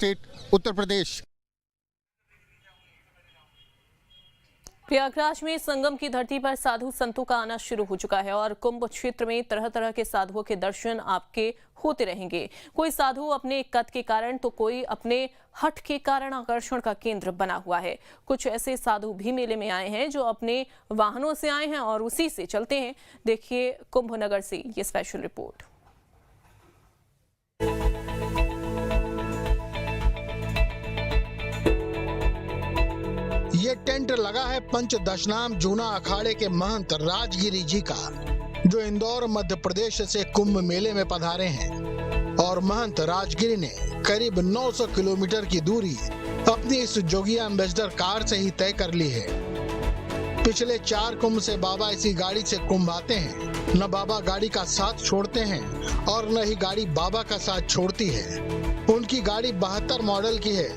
State, Uttar Pradesh. Prayagraj में संगम की धरती पर साधु संतों का आना शुरू हो चुका है और कुंभ क्षेत्र में तरह तरह के साधुओं के दर्शन आपके होते रहेंगे। कोई साधु अपने कद के कारण तो कोई अपने हठ के कारण आकर्षण का केंद्र बना हुआ है। कुछ ऐसे साधु भी मेले में आए हैं जो अपने वाहनों से आए हैं और उसी से चलते हैं। देखिए कुंभ नगर से ये स्पेशल रिपोर्ट। ये टेंट लगा है पंच दशनाम जूना अखाड़े के महंत राजगिरी जी का, जो इंदौर मध्य प्रदेश से कुंभ मेले में पधारे हैं। और महंत राजगिरी ने करीब 900 किलोमीटर की दूरी अपनी इस जोगिया एम्बेसडर कार से ही तय कर ली है। पिछले 4 कुंभ से बाबा इसी गाड़ी से कुंभ आते हैं। न बाबा गाड़ी का साथ छोड़ते हैं और न ही गाड़ी बाबा का साथ छोड़ती है। उनकी गाड़ी 72 मॉडल की है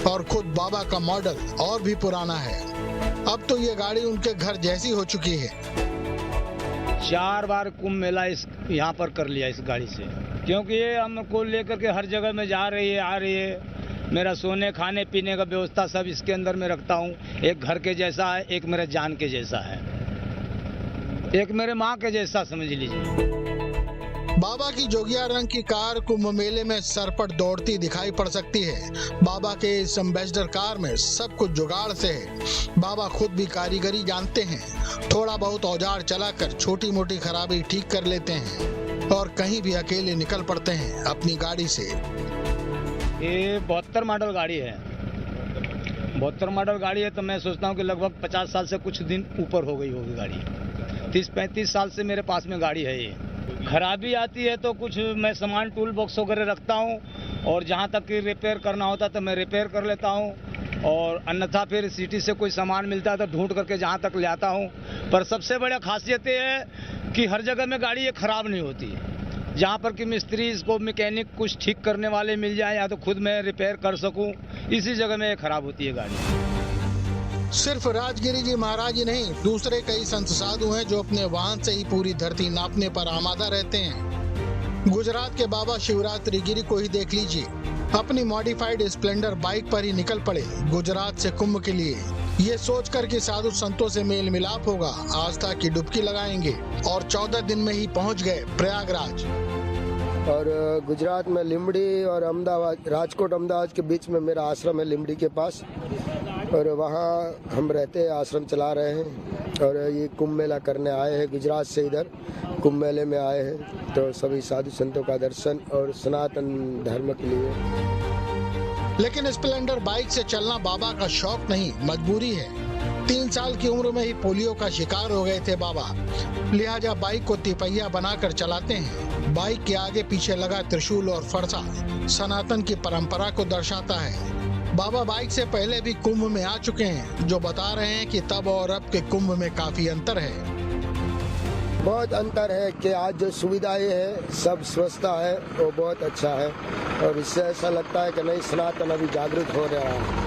और खुद बाबा का मॉडल और भी पुराना है। अब तो ये गाड़ी उनके घर जैसी हो चुकी है। 4 बार कुंभ मेला यहाँ पर कर लिया इस गाड़ी से, क्योंकि ये हमको लेकर के हर जगह में जा रही है, आ रही है। मेरा सोने खाने पीने का व्यवस्था सब इसके अंदर में रखता हूँ। एक घर के जैसा है, एक मेरे जान के जैसा है, एक मेरे माँ के जैसा समझ लीजिए। बाबा की जोगिया रंग की कार कुंभ मेले में सरपट दौड़ती दिखाई पड़ सकती है। बाबा के इस एम्बेसडर कार में सब कुछ जुगाड़ से है। बाबा खुद भी कारीगरी जानते हैं। थोड़ा बहुत औजार चलाकर छोटी मोटी खराबी ठीक कर लेते हैं और कहीं भी अकेले निकल पड़ते हैं अपनी गाड़ी से। ये 72 मॉडल गाड़ी है। 72 मॉडल गाड़ी है तो मैं सोचता हूँ कि लगभग 50 साल से कुछ दिन ऊपर हो गई होगी गाड़ी। 30-35 साल से मेरे पास में गाड़ी है। ये खराबी आती है तो कुछ मैं सामान टूल बॉक्स वगैरह रखता हूँ और जहाँ तक कि रिपेयर करना होता तो मैं रिपेयर कर लेता हूँ, और अन्यथा फिर सिटी से कोई सामान मिलता है तो ढूंढ करके जहाँ तक ले आता हूँ। पर सबसे बड़ा खासियत ये है कि हर जगह में गाड़ी ये खराब नहीं होती है। जहाँ पर कि मिस्त्री इसको मैकेनिक कुछ ठीक करने वाले मिल जाए या तो खुद मैं रिपेयर कर सकूँ, इसी जगह में ये खराब होती है गाड़ी। सिर्फ राजगिरी जी महाराज ही नहीं, दूसरे कई संत साधु हैं जो अपने वाहन से ही पूरी धरती नापने पर आमादा रहते हैं। गुजरात के बाबा शिवरात्रि गिरी को ही देख लीजिए, अपनी मॉडिफाइड स्प्लेंडर बाइक पर ही निकल पड़े गुजरात से कुंभ के लिए। ये सोचकर कि साधु संतों से मेल मिलाप होगा, आस्था की डुबकी लगाएंगे और 14 दिन में ही पहुंच गए प्रयागराज। और गुजरात में लिमड़ी और अहमदाबाद, राजकोट अहमदाबाद के बीच में मेरा आश्रम है लिमड़ी के पास, और वहाँ हम रहते हैं, आश्रम चला रहे हैं। और ये कुंभ मेला करने आए हैं गुजरात से, इधर कुंभ मेले में आए हैं तो सभी साधु संतों का दर्शन और सनातन धर्म के लिए। लेकिन स्प्लेंडर बाइक से चलना बाबा का शौक नहीं, मजबूरी है। 3 साल की उम्र में ही पोलियो का शिकार हो गए थे बाबा, लिहाजा बाइक को तिपहिया बनाकर चलाते हैं। बाइक के आगे पीछे लगा त्रिशूल और फरसा सनातन की परंपरा को दर्शाता है। बाबा बाइक से पहले भी कुंभ में आ चुके हैं, जो बता रहे हैं कि तब और अब के कुंभ में काफी अंतर है। बहुत अंतर है कि आज जो सुविधाएं है सब व्यवस्था है वो बहुत अच्छा है, और इससे ऐसा लगता है कि नहीं, सनातन अभी जागृत हो रहा है।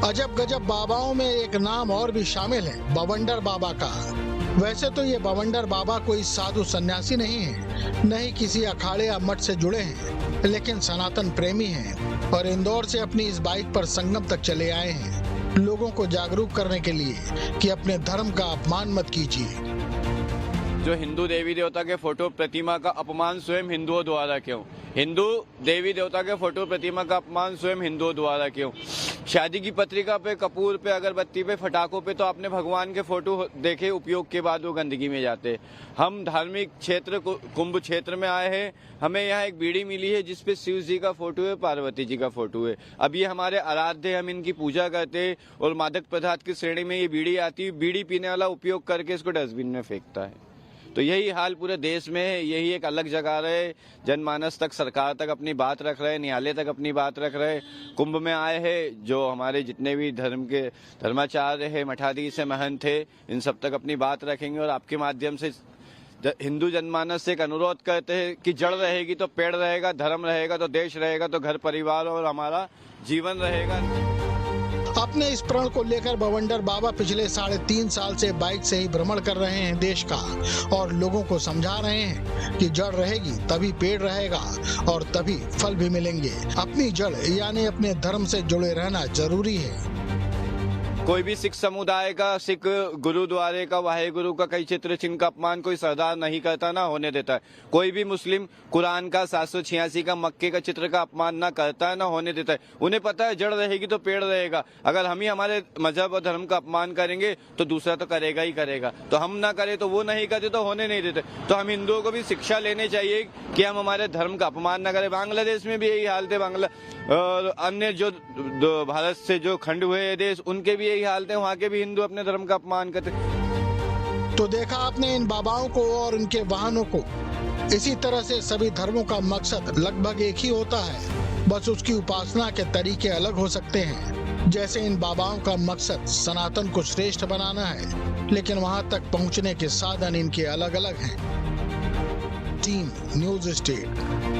अजब गजब बाबाओं में एक नाम और भी शामिल है, बवंडर बाबा का। वैसे तो ये बवंडर बाबा कोई साधु सन्यासी नहीं है, नहीं किसी अखाड़े या मठ से जुड़े हैं, लेकिन सनातन प्रेमी हैं और इंदौर से अपनी इस बाइक पर संगम तक चले आए हैं, लोगों को जागरूक करने के लिए कि अपने धर्म का अपमान मत कीजिए। जो हिंदू देवी देवता के फोटो प्रतिमा का अपमान स्वयं हिंदुओं द्वारा क्यों? हिंदू देवी देवता के फोटो प्रतिमा का अपमान स्वयं हिंदुओं द्वारा क्यों? शादी की पत्रिका पे, कपूर पे, अगरबत्ती पे, फटाकों पे तो आपने भगवान के फोटो देखे, उपयोग के बाद वो गंदगी में जाते। हम धार्मिक क्षेत्र कुंभ क्षेत्र में आए हैं, हमें यहाँ एक बीड़ी मिली है जिसपे शिव जी का फोटो है, पार्वती जी का फोटो है। अब ये हमारे आराध्य, हम इनकी पूजा करते हैं और मादक पदार्थ की श्रेणी में ये बीड़ी आती है। बीड़ी पीने वाला उपयोग करके इसको डस्टबिन में फेंकता है। तो यही हाल पूरे देश में है। यही एक अलग जगह रहे, जनमानस तक, सरकार तक अपनी बात रख रहे, न्यायालय तक अपनी बात रख रहे। कुंभ में आए हैं जो हमारे जितने भी धर्म के धर्माचार्य है, मठाधीश है, महंत है, इन सब तक अपनी बात रखेंगे। और आपके माध्यम से हिंदू जनमानस से एक अनुरोध करते हैं कि जड़ रहेगी तो पेड़ रहेगा, धर्म रहेगा तो देश रहेगा, तो घर परिवार और हमारा जीवन रहेगा। अपने इस प्रण को लेकर बवंडर बाबा पिछले 3.5 साल से बाइक से ही भ्रमण कर रहे हैं देश का और लोगों को समझा रहे हैं कि जड़ रहेगी तभी पेड़ रहेगा और तभी फल भी मिलेंगे। अपनी जड़ यानी अपने धर्म से जुड़े रहना जरूरी है। कोई भी सिख समुदाय का, सिख गुरुद्वारे का, वाहेगुरु का कई चित्र चिन्ह का अपमान कोई सरदार नहीं करता, ना होने देता है। कोई भी मुस्लिम कुरान का 786 का, मक्के का चित्र का अपमान ना करता है, ना होने देता है। उन्हें पता है जड़ रहेगी तो पेड़ रहेगा। अगर हम ही हमारे मजहब और धर्म का अपमान करेंगे तो दूसरा तो करेगा ही करेगा। तो हम ना करें तो वो नहीं करते तो होने नहीं देते। तो हम हिंदुओं को भी शिक्षा लेनी चाहिए कि हम हमारे धर्म का अपमान न करें। बांग्लादेश में भी यही हाल थे, और अन्य जो भारत से जो खंड हुए देश, उनके भी यही हाल थे। वहाँ के भी हिंदू अपने धर्म का अपमान करते। तो देखा आपने इन बाबाओं को और इनके वाहनों को। इसी तरह से सभी धर्मों का मकसद लगभग एक ही होता है, बस उसकी उपासना के तरीके अलग हो सकते हैं। जैसे इन बाबाओं का मकसद सनातन को श्रेष्ठ बनाना है, लेकिन वहां तक पहुंचने के साधन इनके अलग अलग हैं। Team news state.